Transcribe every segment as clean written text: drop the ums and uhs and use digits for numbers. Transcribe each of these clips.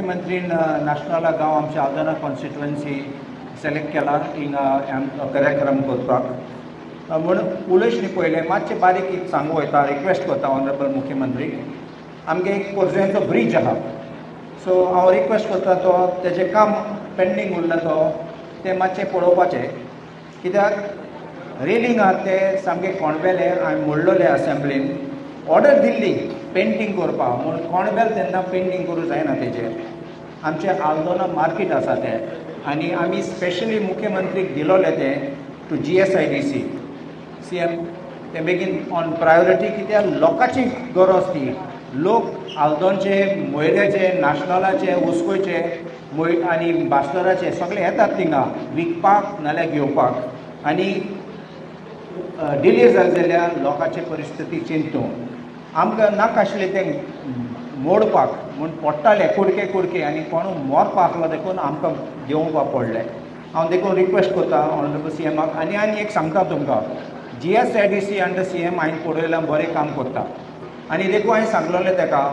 मुख्यमंत्रीन नॅशनला गांव आमच्या Aldona constituency select केला हिंगा कार्यक्रम करपाक म्हणून उलयच न्ही पयलें मातशें बारीक एक सांगू वयता रिक्वेस्ट करता ऑनरेबल मुख्यमंत्री आमगे एक कोरजेंचो ब्रिज आहा सो हांव रिक्वेस्ट करता तो तेजें काम पेंडींग उरला तो तें मातशें पळोवपाचें कित्याक रेलिंग आहा ते सामके कोणबेले हांवें मोडलोले असेंब्लीन ऑर्डर दिल्ली पेंटींग करपाक म्हूण कोणबेल तेन्ना पेंटींग करूं जायना तेजेर आमचे आल्दोना मार्केट आसा ते आनी आमी स्पेशली मुख्यमंत्रीक दिलोले ते टू GSIDC CM ते बेगीन ऑन प्रायोरिटी कित्याक लोकांची गरज ती लोक आल्दोनचे मोयऱ्याचे नाशनलाचे उसकोयचे आनी बास्टराचे सगळे येतात थिंगा विकपाक नाल्यार घेवपाक आनी डिले जाल्यार लोकांची परिस्थिती चिंतून आमकां नाका आशिल्लें तें मोडपाक म्हूण पडटाले कुडके आनी कोण मोरपा आसलो देखून आमकां घेवपा पडलें हांव देखून रिक्वेस्ट करता ऑनरेबल CMाक आनी एक सांगता तुमकां GSIDC अंडर CM हांवें पळयलां बरें काम करता आनी देखून हांवें सांगलोलें ताका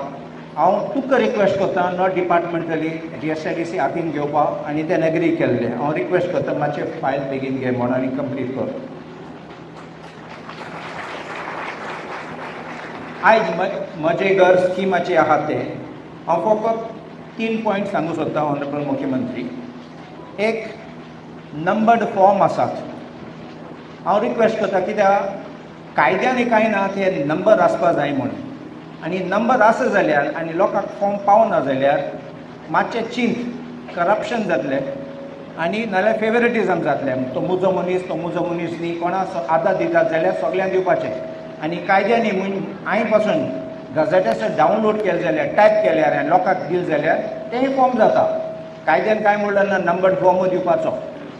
हांव तुका रिक्वेस्ट करता नॉट डिपार्टमेंटली GSIDC हातीन घेवपाक आनी तें एग्री केल्लें हांव रिक्वेस्ट करता मातशें फायल बेगीन घे म्हण आनी कंप्लीट कर आयज म्हजें घर स्किमाचें आहा तें हांव फकत 3 पॉयंट सांगूं सोदता ऑनरेबल मुख्यमंत्री एक नंबर्ड फॉर्म आसात हांव रिक्वेस्ट करता कित्याक कायद्यान कांय ना ते नंबर आसपा जाय म्हणून आनी नंबर आसा जाल्यार आनी लोकांक फॉर्म पावना जाल्यार मातशें चिंत करप्शन जातलें आनी नाल्यार फेवरेटिजम जातलें तो मुजो मनीस न्ही कोणा आदार दितात जाल्यार सगळ्यांक दिवपाचें आनी कायद्यांनी हांवें पासून गजाटेचेर डावनलोड केलें जाल्यार टायप केल्यार आनी लोकांक दिल जाल्यार तेंय फॉर्म जाता कायद्यान कांय म्हणलें ना नंबर फॉर्म दिवपाचो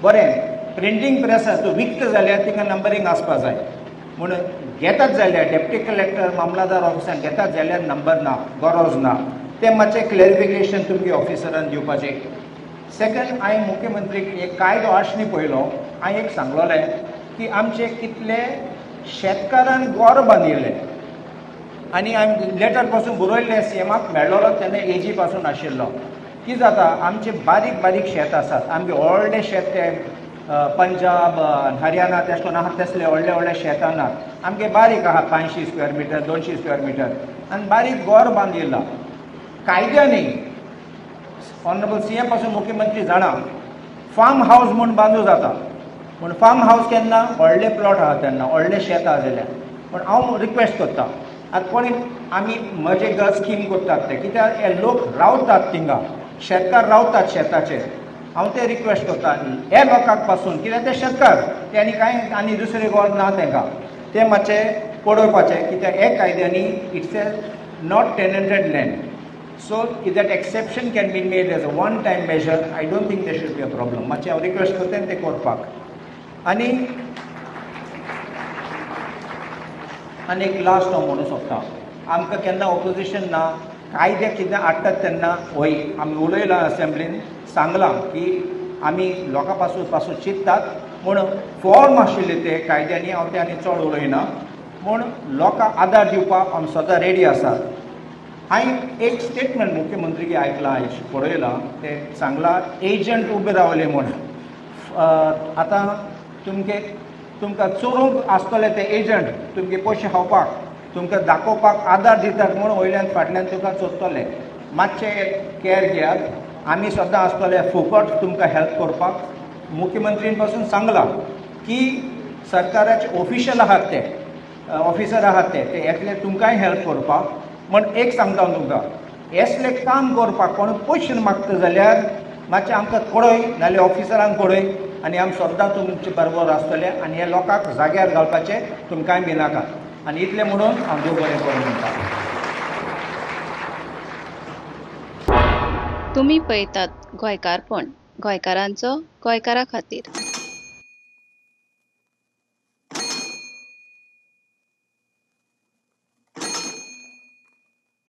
बरें प्रिंटींग प्रेस आसा तूं विकता जाल्यार तिका नंबरींग आसपा जाय म्हणून घेतात जाल्यार डेप्युटी कलेक्टर मामलादार ऑफिसान घेतात जाल्यार नंबर ना गरज ना तें मातशें क्लॅरिफिकेशन तुमगे ऑफिसरान दिवपाचें सेकंड हांवें मुख्यमंत्रीक एक कायदो आसनी पयलो हांवें एक सांगलोलें की आमचे कितले शेतकारान गोर बांदिल्ले आनी हांवें लेटर पासून बरयल्लें CMाक मेळ्ळो तेन्ना AG पासून आशिल्लो कितें जाता आमचे बारीक शेत आसात आमगे व्हडले शेत ते पंजाब हरियाणा तेश कोन आहात तसले व्हडले शेतां नात आमगे बारीक आहा 500 स्क्वेअर मिटर 200 स्क्वेअर मिटर आनी बारीक गोर बांदिल्ला कायद्यानी ऑनरेबल CM पासून मुख्यमंत्री जाणा फार्म हावस म्हूण बांदूं जाता पूण फार्म हावस केन्ना व्हडले प्लॉट आहा तेन्ना व्हडले शेत आहा जाल्यार पूण हांव रिक्वेस्ट करता आतां कोणी आमी म्हजे घर स्कीम करतात ते कित्याक हे लोक रावतात थिंगा शेतकार रावतात शेताचेर हांव ते रिक्वेस्ट करता हे लोकांक पासून कित्याक ते शेतकार ते आनी कांय आनी दुसरे गोर ना तांकां ते मातशें पळोवपाचें कित्याक हे कायद्यांनी it's a not tenanted land so that exception can be made as a one time major I don't think they should be a problem मातशें हांव रिक्वेस्ट करता ते करपाक आनी एक लास्ट हांव म्हणूं सोदतां आमकां केन्ना ऑपोजिशन ना कायदे कितें हाडटात तेन्ना वय आमी उलयलां असेंब्लीन सांगलां की आमी लोकां पासून चिंततात म्हूण फॉर्म आशिल्ले ते कायद्यांनी हांव ते आनी चड उलयना म्हूण लोकांक आदार दिवपाक आमी सदां रेडी आसात हांवें एक स्टेटमेंट मुख्यमंत्री आयकलां पळयलां ते सांगलां एजंट उबे रावले म्हूण आतां तुमकां चोरूंक आसतले ते एजंट तुमगे पयशे खावपाक तुमकां दाखोवपाक आदार दितात म्हूण वयल्यान फाटल्यान तुका चोरतले मातशें कॅर घेयात आमी सद्दां आसतले फुकट तुमकां हेल्प करपाक मुख्यमंत्रीन पासून सांगलां की सरकाराचे ऑफिशियल आहात ते ऑफिसर आहात ते येतले तुमकांय हेल्प करपाक म्हण एक सांगता तुमकां हेसले काम करपाक कोण पयशे मागता जाल्यार मातशें आमकां कळय नाल्यार ऑफिसरांक कळय आनी आमी सद्दां तुमचे बरोबर आसतले आनी हे लोकांक जाग्यार घालपाचें तुमकांय भिनाका आनी इतलें म्हणून हांव देव बरें करूं म्हणटा तुमी पळयतात गोंयकारपण गोंयकारांचो गोंयकारा खातीर